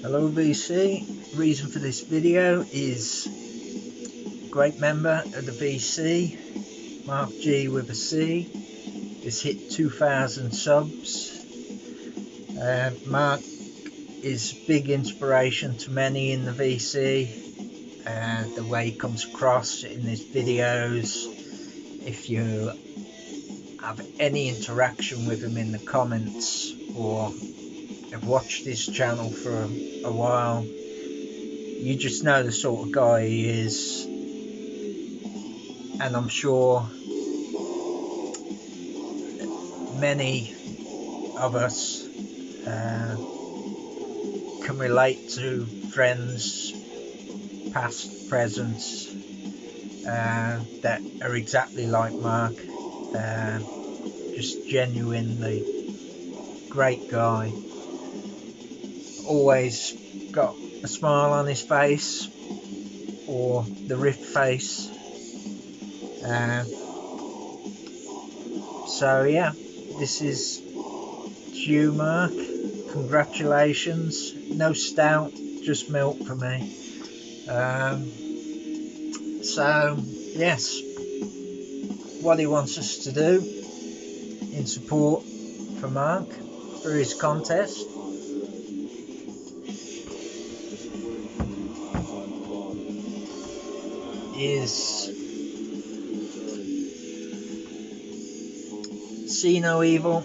Hello VC, reason for this video is great member of the VC, Marc G with a C, has hit 2,000 subs. Marc is big inspiration to many in the VC, the way he comes across in his videos. If you have any interaction with him in the comments or have watched his channel for a while, you just know the sort of guy he is, and I'm sure many of us can relate to friends, past, present, that are exactly like Marc. Just genuinely great guy, always got a smile on his face or the ripped face. So yeah, this is you, Marc. Congratulations. No stout, just milk for me. So yes, what he wants us to do in support for Marc for his contest is See No Evil,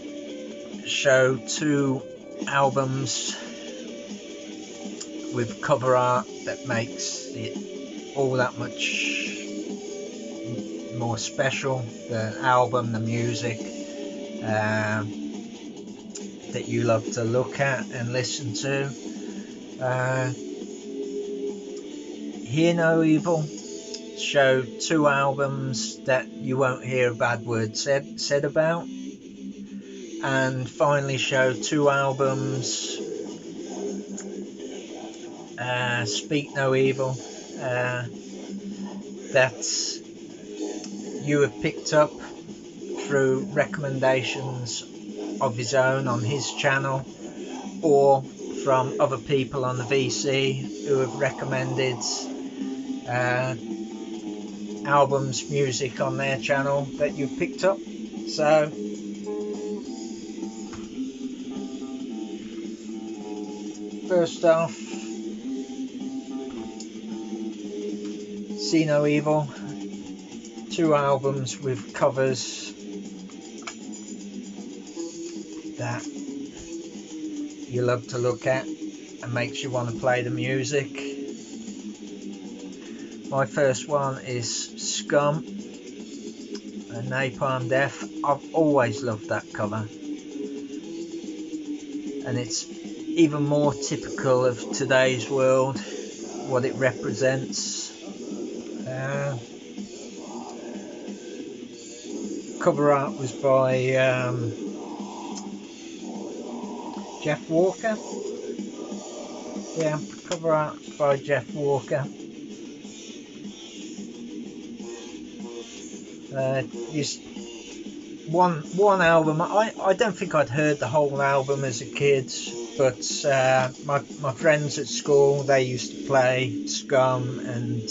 show 2 albums with cover art that makes it all that much more special. The album, the music that you love to look at and listen to. Hear No Evil, show 2 albums that you won't hear a bad word said about, and finally show 2 albums, Speak No Evil, that you have picked up through recommendations of his own on his channel, or from other people on the VC who have recommended albums, music on their channel that you've picked up. So first off, See No Evil, 2 albums with covers that you love to look at and makes you want to play the music. My first one is Scum and Napalm Death. I've always loved that cover, and it's even more typical of today's world, what it represents. Cover art was by Jeff Walker. Yeah, cover art by Jeff Walker. Just one album. I don't think I'd heard the whole album as a kid, but my friends at school, they used to play Scum and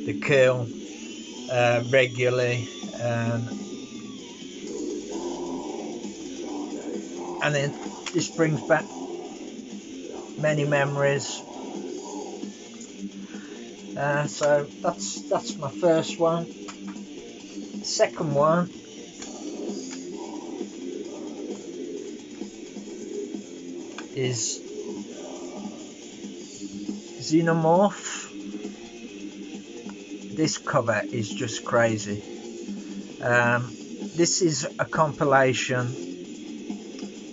The Kill regularly, and then this brings back many memories. So that's my first one. Second one is Xenomorph. This cover is just crazy. This is a compilation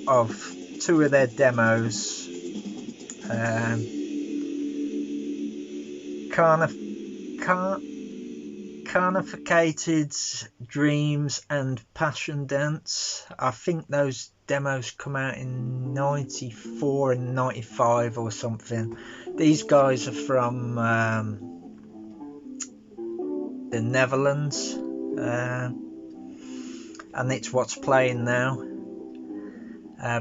of 2 of their demos, Carnificated Dreams and Passion Dance. I think those demos come out in 94 and 95 or something. These guys are from the Netherlands, and it's what's playing now.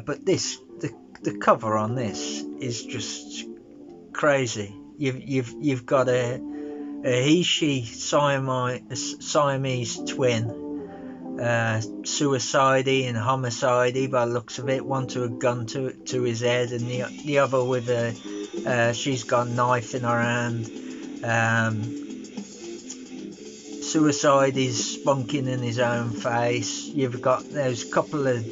But the cover on this is just crazy. You've got a he-she Siamese twin, suicide-y and homicide-y by the looks of it. One to a gun to his head, and the other with she's got a knife in her hand. Suicide is spunking in his own face. You've got those couple of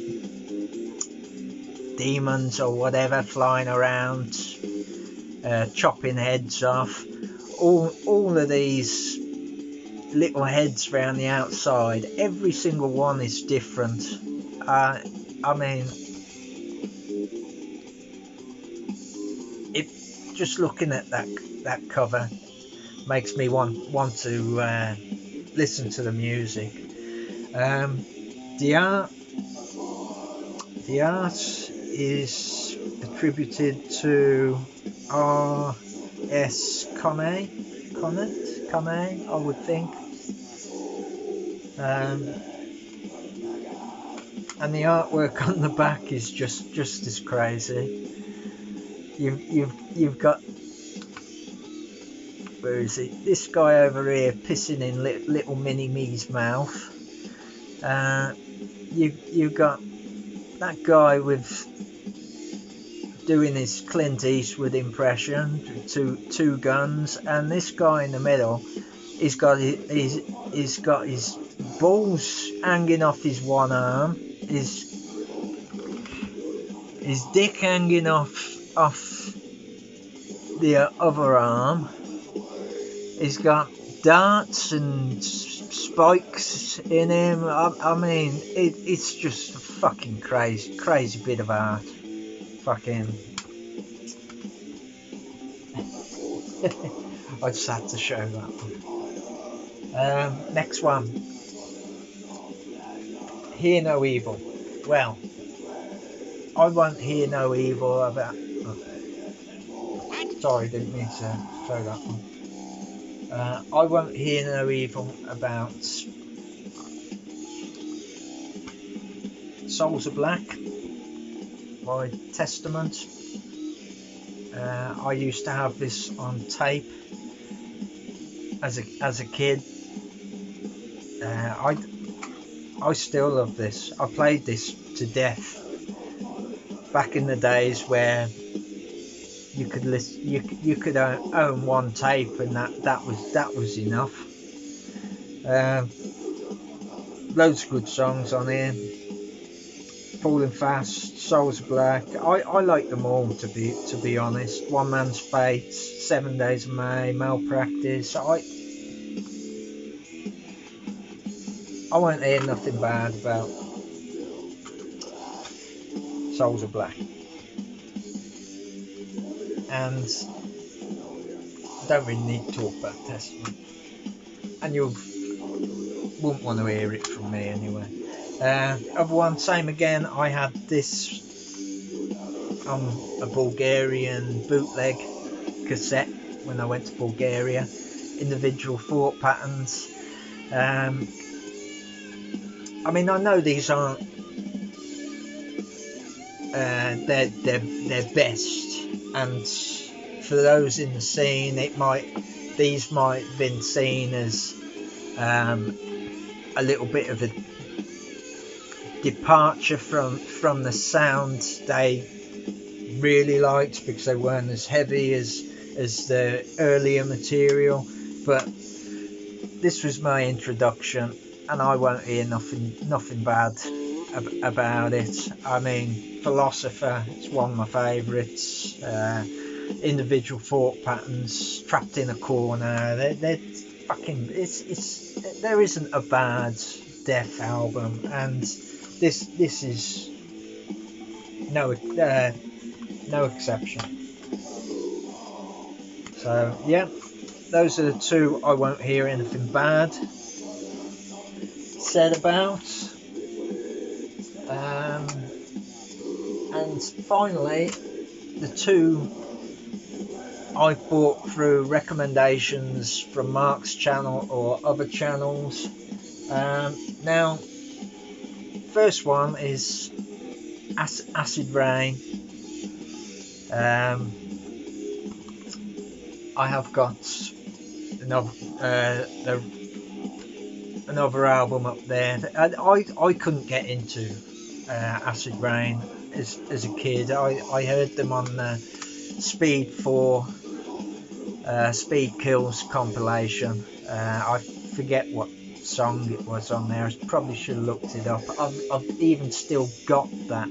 demons or whatever flying around, chopping heads off. All of these little heads around the outside, every single one is different. I mean, just looking at that cover makes me want to listen to the music. The art is attributed to R.S. Connet, I would think. And the artwork on the back is just as crazy. You've got, where is it? This guy over here pissing in little mini me's mouth. You've got that guy with doing his Clint Eastwood impression, two guns, and this guy in the middle, he's got his balls hanging off his one arm, his dick hanging off the other arm. He's got darts and spikes in him. I mean, it's just a fucking crazy bit of art. Fucking I just had to show that one. Next one, Hear No Evil. Well, I won't hear no evil about sorry, didn't mean to show that one. I won't hear no evil about Souls of Black by Testament. I used to have this on tape as a kid. I still love this. I played this to death back in the days where you could listen, you could own one tape, and that was enough. Loads of good songs on here. Falling Fast, Souls of Black. I like them all, to be honest. One Man's Fate, 7 Days of May, Malpractice. I won't hear nothing bad about Souls of Black. And I don't really need to talk about Testament, and you wouldn't want to hear it from me anyway. Other one, same again. I had this on a Bulgarian bootleg cassette when I went to Bulgaria. Individual Thought Patterns. I mean, I know these aren't their best, and for those in the scene, these might have been seen as a little bit of a departure from the sound they really liked, because they weren't as heavy as the earlier material. But this was my introduction, and I won't hear nothing bad about it. I mean, Philosopher, it's one of my favourites. Individual Thought Patterns, Trapped in a Corner. They're fucking. There isn't a bad death album, and this is no exception. So yeah, those are the two I won't hear anything bad said about. And finally, the two I bought through recommendations from Marc's channel or other channels. Now, first one is Acid Rain. I have got another another album up there. I couldn't get into Acid Rain as a kid. I heard them on the Speed 4 Speed Kills compilation. I forget what song it was on there. I probably should have looked it up. I've even still got that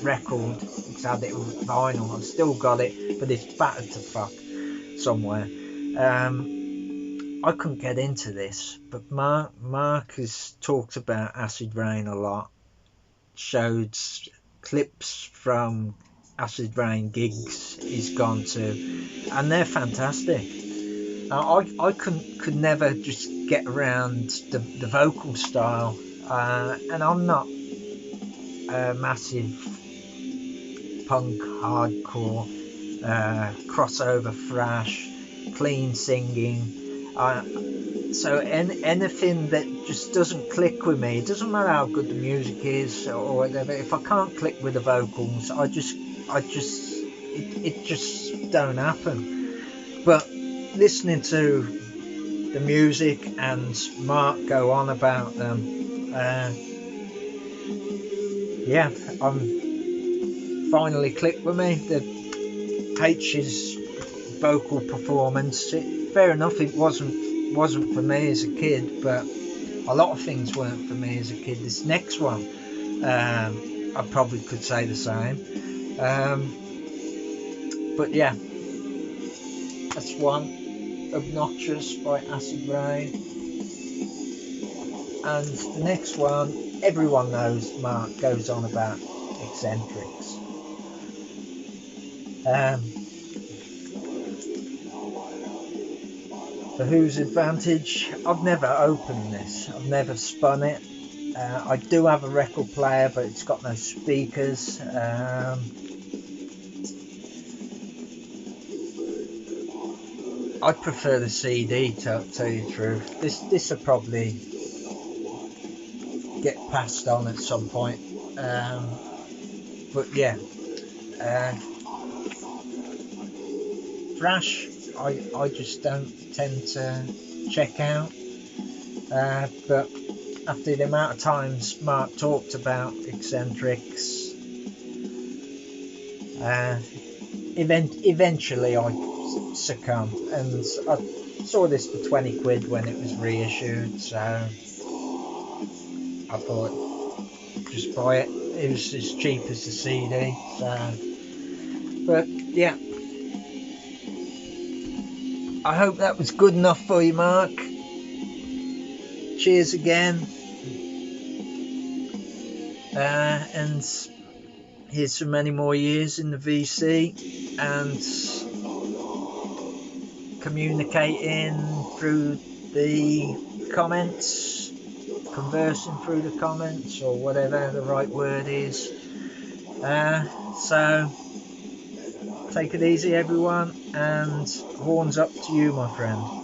record. It's had it on vinyl. I've still got it, but it's battered to fuck somewhere. I couldn't get into this, but Marc has talked about Acid Rain a lot. Showed clips from Acid Rain gigs he's gone to, and they're fantastic. I could never just get around the vocal style, and I'm not a massive punk, hardcore, crossover thrash, clean singing. So anything that just doesn't click with me, it doesn't matter how good the music is or whatever, if I can't click with the vocals, it just don't happen. But listening to the music and Marc go on about them, yeah, I'm finally clicked with me. The H's vocal performance, fair enough, it wasn't for me as a kid, but a lot of things weren't for me as a kid. This next one, I probably could say the same. But yeah, that's one. Obnoxious by Acid Rain. And the next one, everyone knows Marc goes on about Eccentrics. For whose advantage? I've never opened this. I've never spun it. I do have a record player, but it's got no speakers. I prefer the CD, to tell you the truth. This will probably get passed on at some point. But yeah, thrash, I just don't tend to check out. But after the amount of times Marc talked about Eccentrics, eventually I succumbed, and I saw this for 20 quid when it was reissued, so I thought just buy it. It was as cheap as the CD, so. But yeah, I hope that was good enough for you, Marc. Cheers again, and here's for many more years in the VC and communicating through the comments, conversing through the comments, or whatever the right word is. So take it easy, everyone, and horns up to you, my friend.